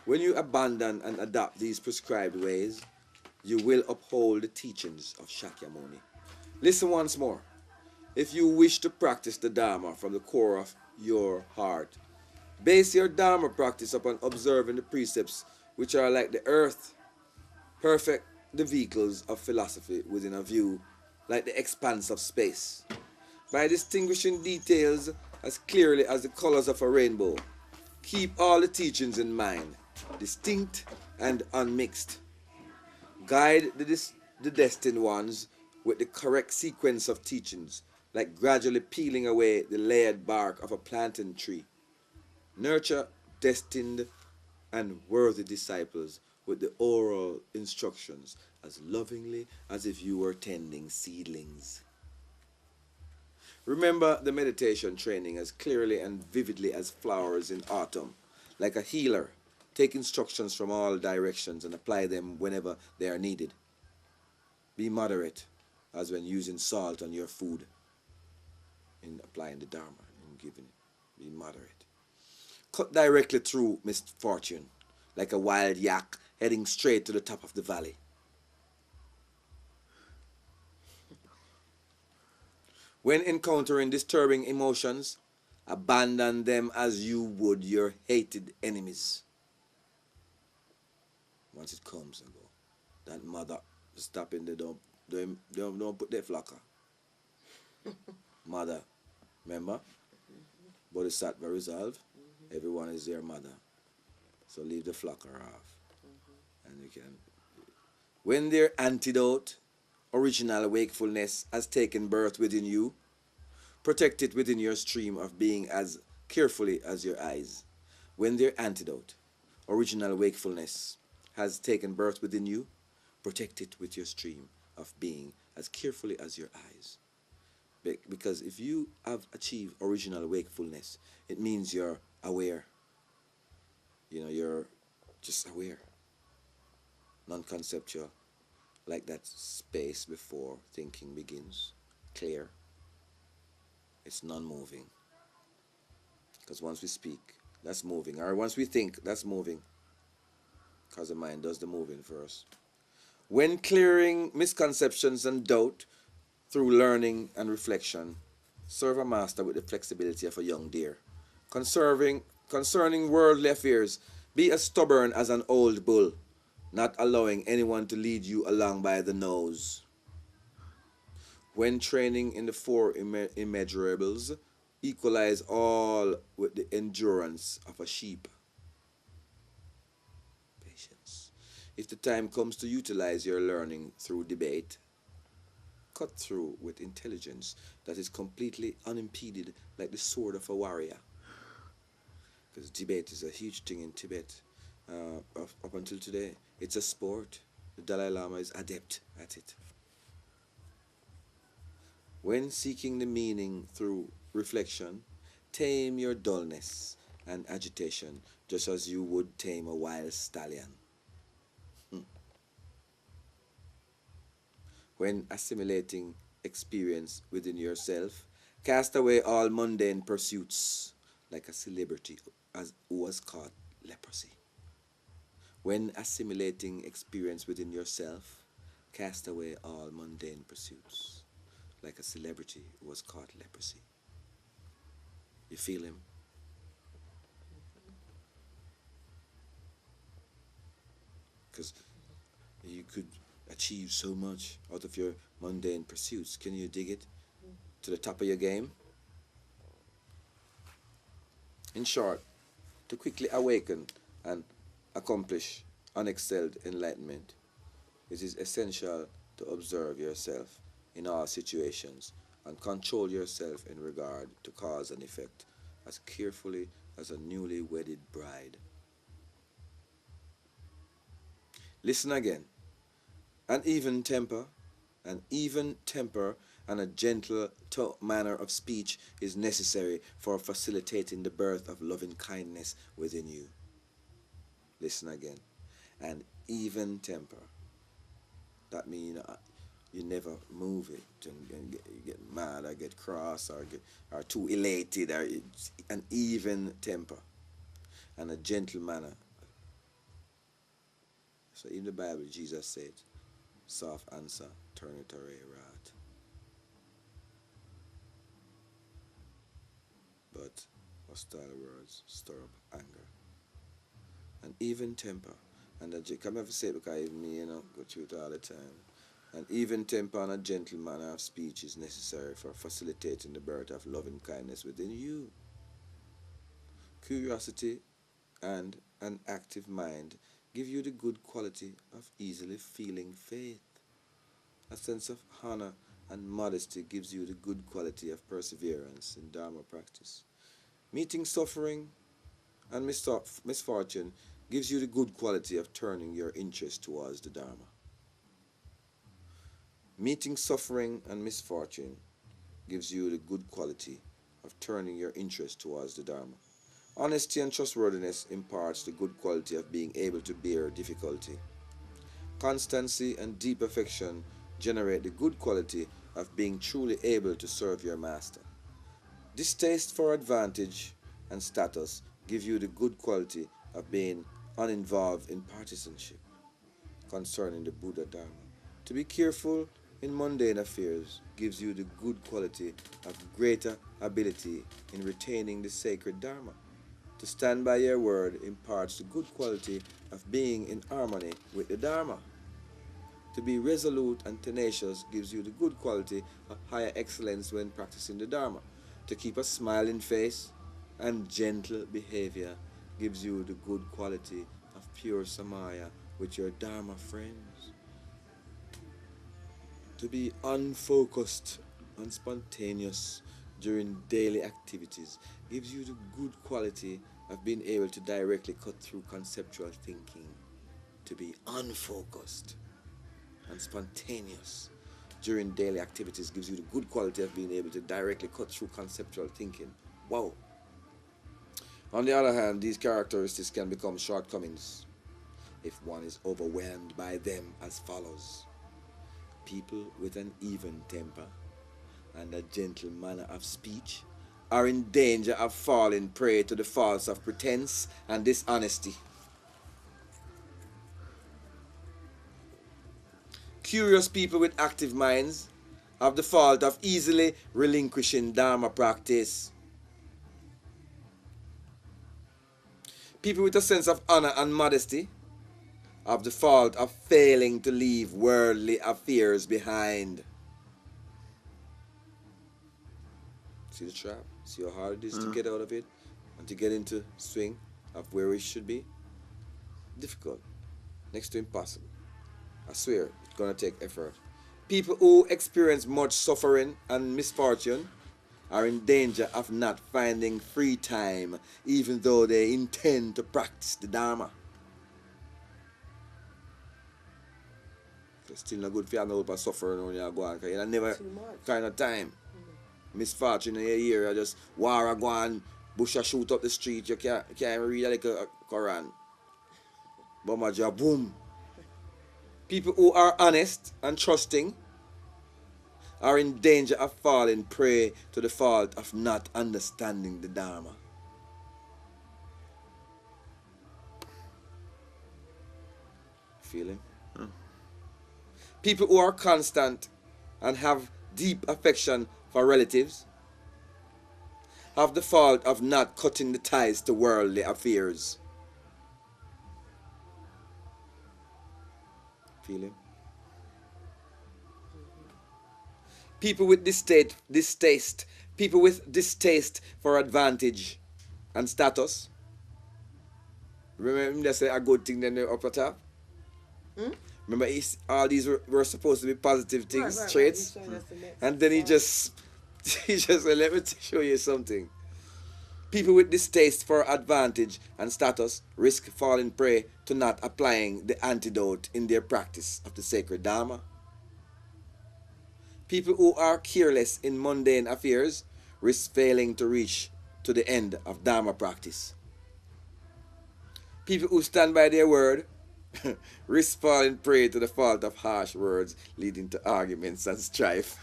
When you abandon and adopt these prescribed ways, you will uphold the teachings of Shakyamuni. Listen once more. If you wish to practice the Dharma from the core of your heart, base your Dharma practice upon observing the precepts which are like the earth, perfect the vehicles of philosophy within a view, like the expanse of space. By distinguishing details as clearly as the colors of a rainbow, keep all the teachings in mind, distinct and unmixed. Guide the destined ones with the correct sequence of teachings, like gradually peeling away the layered bark of a plantain tree. Nurture destined and worthy disciples with the oral instructions as lovingly as if you were tending seedlings. Remember the meditation training as clearly and vividly as flowers in autumn. Like a healer, take instructions from all directions and apply them whenever they are needed. Be moderate, as when using salt on your food, in applying the Dharma, in giving it. Be moderate. Cut directly through misfortune, like a wild yak heading straight to the top of the valley. When encountering disturbing emotions, abandon them as you would your hated enemies. Once it comes and go, that mother stopping, they don't put their flocker. Mother, remember? Bodhisattva resolve. Everyone is their mother. So leave the flocker off. And you can. When their antidote, original wakefulness, has taken birth within you, protect it within your stream of being as carefully as your eyes. When their antidote, original wakefulness, has taken birth within you, protect it with your stream of being as carefully as your eyes. Because if you have achieved original wakefulness, it means you're aware. You're just aware. Non-conceptual. Like that space before thinking begins. Clear. It's non-moving. Because once we speak, that's moving. Or once we think, that's moving. Because the mind does the moving first. When clearing misconceptions and doubt through learning and reflection, serve a master with the flexibility of a young deer. Concerning worldly affairs, be as stubborn as an old bull, not allowing anyone to lead you along by the nose. When training in the four immeasurables, equalize all with the endurance of a sheep. Patience. If the time comes to utilize your learning through debate, cut through with intelligence that is completely unimpeded like the sword of a warrior. Because debate is a huge thing in Tibet. Up until today, it's a sport. The Dalai Lama is adept at it. When seeking the meaning through reflection, tame your dullness and agitation just as you would tame a wild stallion. When assimilating experience within yourself, cast away all mundane pursuits, like a celebrity who was caught leprosy. When assimilating experience within yourself, cast away all mundane pursuits, like a celebrity who was caught leprosy. You feel him? Because you could achieve so much out of your mundane pursuits. Can you dig it to the top of your game? In short, to quickly awaken and accomplish unexcelled enlightenment, it is essential to observe yourself in all situations and control yourself in regard to cause and effect as carefully as a newly wedded bride. Listen again. An even temper and a gentle manner of speech is necessary for facilitating the birth of loving kindness within you. Listen again. An even temper. That means you never move it and get mad or get cross or too elated. Or an even temper and a gentle manner So in the Bible, Jesus said, soft answer, turn it away, wrath. But hostile words stir up anger. And even temper. And I come have to say it because even me, go through it all the time. An even temper and a gentle manner of speech is necessary for facilitating the birth of loving kindness within you. Curiosity and an active mind give you the good quality of easily feeling faith. A sense of honor and modesty gives you the good quality of perseverance in Dharma practice. Meeting suffering and misfortune gives you the good quality of turning your interest towards the Dharma. Meeting suffering and misfortune gives you the good quality of turning your interest towards the Dharma. Honesty and trustworthiness imparts the good quality of being able to bear difficulty. Constancy and deep affection generate the good quality of being truly able to serve your master. Distaste for advantage and status give you the good quality of being uninvolved in partisanship concerning the Buddha Dharma. To be careful in mundane affairs gives you the good quality of greater ability in retaining the sacred Dharma. To stand by your word imparts the good quality of being in harmony with the Dharma. To be resolute and tenacious gives you the good quality of higher excellence when practicing the Dharma. To keep a smiling face and gentle behavior gives you the good quality of pure samaya with your Dharma friends. To be unfocused and spontaneous during daily activities gives you the good quality of being able to directly cut through conceptual thinking. To be unfocused and spontaneous during daily activities gives you the good quality of being able to directly cut through conceptual thinking. Wow. On the other hand, these characteristics can become shortcomings if one is overwhelmed by them as follows. People with an even temper and a gentle manner of speech are in danger of falling prey to the faults of pretense and dishonesty. Curious people with active minds have the fault of easily relinquishing Dharma practice. People with a sense of honor and modesty have the fault of failing to leave worldly affairs behind. See the trap? See how hard it is to get out of it and to get into swing of where we should be? Difficult. Next to impossible. I swear, it's going to take effort. People who experience much suffering and misfortune are in danger of not finding free time even though they intend to practice the Dharma. It's still not good for you to know about suffering when you go on, because you never kind of time. Misfortune in your ear, you just war go on, bush a shoot up the street, you can't even read like a Quran. Boom, boom. People who are honest and trusting are in danger of falling prey to the fault of not understanding the Dharma. Feeling? People who are constant and have deep affection for relatives have the fault of not cutting the ties to worldly affairs. Feeling? People with distaste, people with distaste for advantage and status. Remember they say a good thing then they're up at top? Remember all these were supposed to be positive things, traits? And then he just said, let me show you something. People with distaste for advantage and status risk falling prey to not applying the antidote in their practice of the sacred Dharma. People who are careless in mundane affairs risk failing to reach to the end of Dharma practice. People who stand by their word risk falling prey to the fault of harsh words leading to arguments and strife.